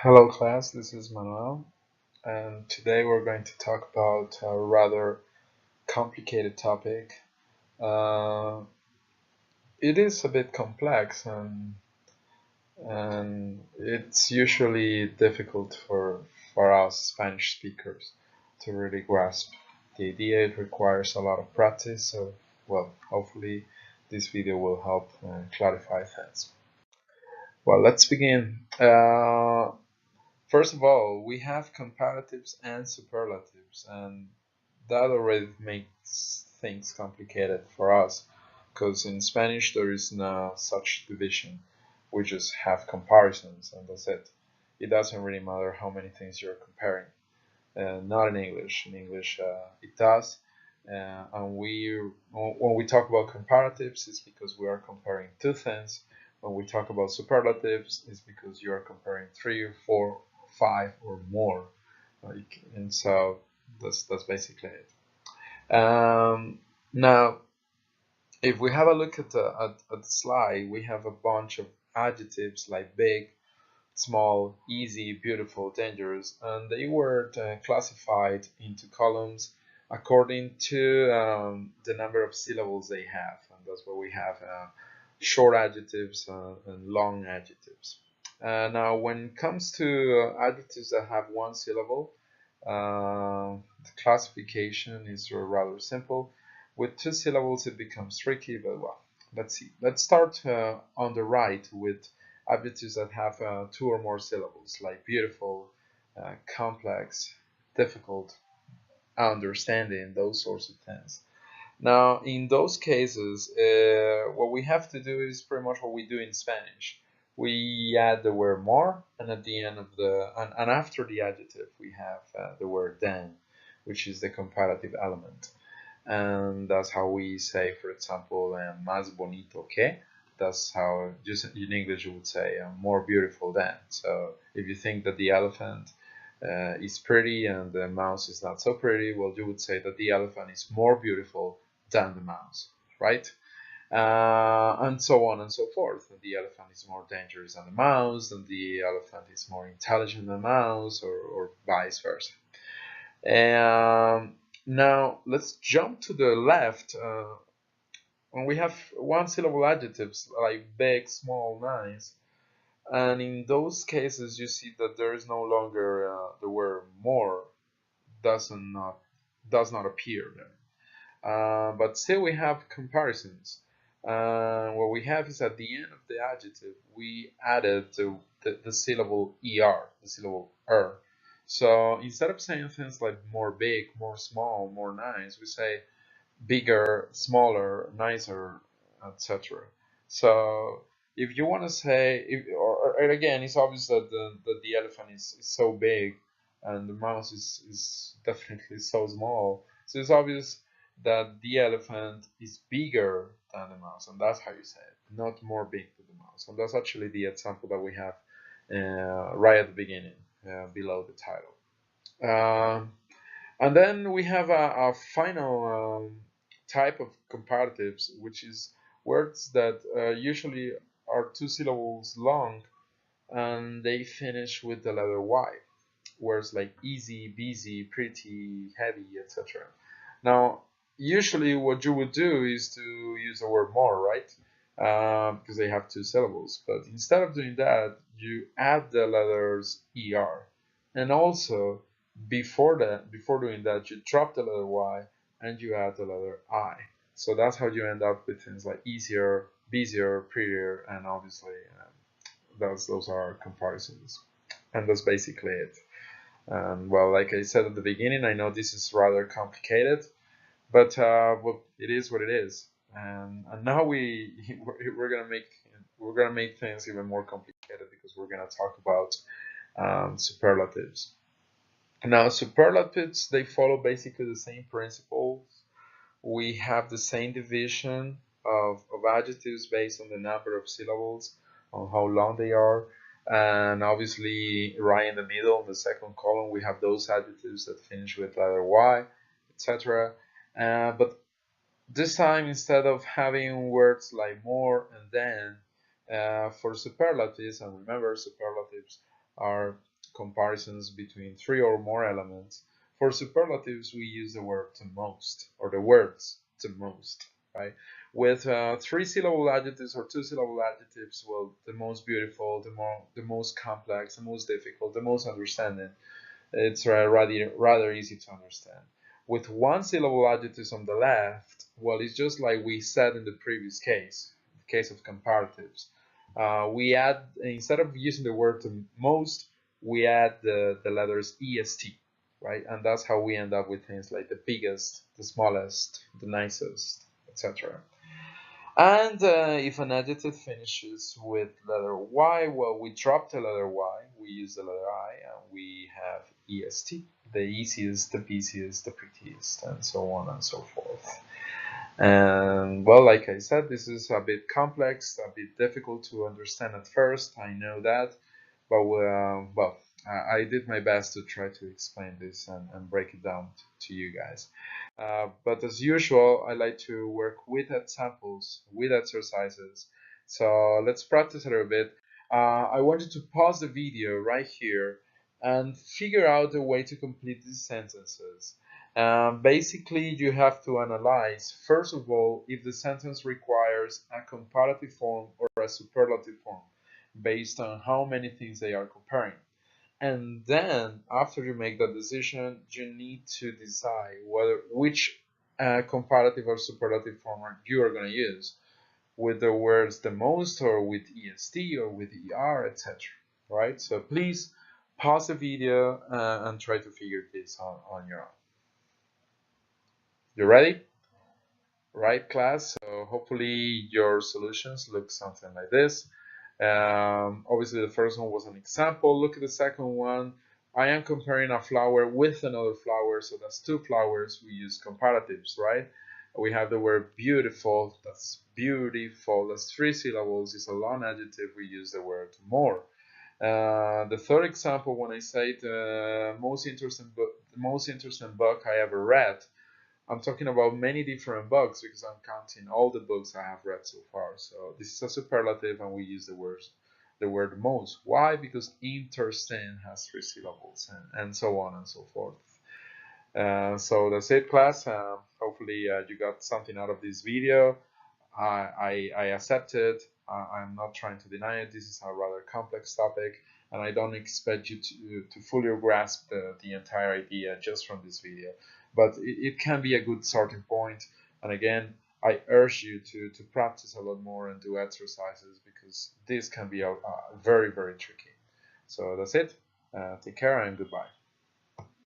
Hello class, this is Manuel, and today we're going to talk about a rather complicated topic. Uh, it is a bit complex and it's usually difficult for us Spanish speakers to really grasp the idea. It requires a lot of practice, so well, hopefully this video will help clarify things. Well, let's begin. First of all, we have comparatives and superlatives, and that already makes things complicated for us because in Spanish there is no such division. We just have comparisons, and that's it. It doesn't really matter how many things you're comparing. Not in English. In English, it does. And when we talk about comparatives, it's because we are comparing two things. When we talk about superlatives, it's because you are comparing three or four, five, or more. And so that's basically it. Now, if we have a look at the slide, we have a bunch of adjectives like big, small, easy, beautiful, dangerous, and they were classified into columns according to the number of syllables they have, and that's where we have short adjectives and long adjectives. Now, when it comes to adjectives that have one syllable, the classification is rather simple. With two syllables, it becomes tricky, but well, let's see. Let's start on the right with adjectives that have two or more syllables, like beautiful, complex, difficult, understanding, those sorts of things. Now, in those cases, what we have to do is pretty much what we do in Spanish. We add the word more, and at the end of and after the adjective, we have the word than, which is the comparative element. And that's how we say, for example, más bonito que. That's how, just in English, you would say more beautiful than. So if you think that the elephant is pretty and the mouse is not so pretty, well, you would say that the elephant is more beautiful than the mouse, right? And so on and so forth. The elephant is more dangerous than the mouse, and the elephant is more intelligent than the mouse, or vice versa. Now let's jump to the left. When we have one syllable adjectives like big, small, nice, and in those cases you see that there is no longer the word more does not appear there. But still we have comparisons. What we have is at the end of the adjective, we added the syllable er, the syllable So instead of saying things like more big, more small, more nice, we say bigger, smaller, nicer, etc. So if you want to say, or again, it's obvious that the elephant is so big and the mouse is definitely so small. So it's obvious that the elephant is bigger than the mouse, and that's how you say it, not more big than the mouse. And that's actually the example that we have right at the beginning, below the title. And then we have a final type of comparatives, which is words that usually are two syllables long and they finish with the letter Y. Words like easy, busy, pretty, heavy, etc. Now, usually what you would do is to use the word more, right? Because they have two syllables. But instead of doing that, you add the letters ER. And also, before doing that, you drop the letter Y and you add the letter I. So that's how you end up with things like easier, busier, prettier, and obviously those are comparisons. And that's basically it. And well, like I said at the beginning, I know this is rather complicated, but well, it is what it is. And now we're gonna make things even more complicated because we're gonna talk about superlatives. Now, superlatives, they follow basically the same principles. We have the same division of adjectives based on the number of syllables, on how long they are. And obviously, right in the middle, in the second column, we have those adjectives that finish with letter Y, etc. But this time, instead of having words like more and then, for superlatives, and remember, superlatives are comparisons between three or more elements. For superlatives, we use the word the most, or the words the most, right? With three-syllable adjectives or two-syllable adjectives, well, the most beautiful, the most complex, the most difficult, the most understanding. It's rather easy to understand. With one-syllable adjectives on the left, well, it's just like we said in the previous case, the case of comparatives. We add, instead of using the word the most, we add the letters est, right? And that's how we end up with things like the biggest, the smallest, the nicest, etc. And if an adjective finishes with letter Y, well, we drop the letter Y, we use the letter I, and we have est, the easiest, the busiest, the prettiest, and so on and so forth. And well, like I said, this is a bit complex, a bit difficult to understand at first, I know that, but well, I did my best to try to explain this and break it down to you guys. But as usual, I like to work with examples, with exercises. So let's practice a little bit. I want you to pause the video right here and figure out a way to complete these sentences. Basically, you have to analyze, first of all, if the sentence requires a comparative form or a superlative form based on how many things they are comparing. And then, after you make that decision, you need to decide which comparative or superlative form you are going to use, with the words the most, or with est, or with er, etc. Right? So please pause the video and try to figure this on your own. You ready? Right, class? So hopefully your solutions look something like this. Obviously, the first one was an example. Look at the second one. I am comparing a flower with another flower, so that's two flowers. We use comparatives, right? We have the word beautiful. That's beautiful. That's three syllables. It's a long adjective. We use the word more. The third example, when I say the most interesting book I ever read, I'm talking about many different books because I'm counting all the books I have read so far. So this is a superlative, and we use the word most. Why? Because interesting has three syllables, and so on and so forth. So that's it, class. Hopefully you got something out of this video. I accept it. I'm not trying to deny it. This is a rather complex topic, and I don't expect you to fully grasp the entire idea just from this video. But it can be a good starting point. And again, I urge you to practice a lot more and do exercises, because this can be very, very tricky. So that's it. Take care and goodbye.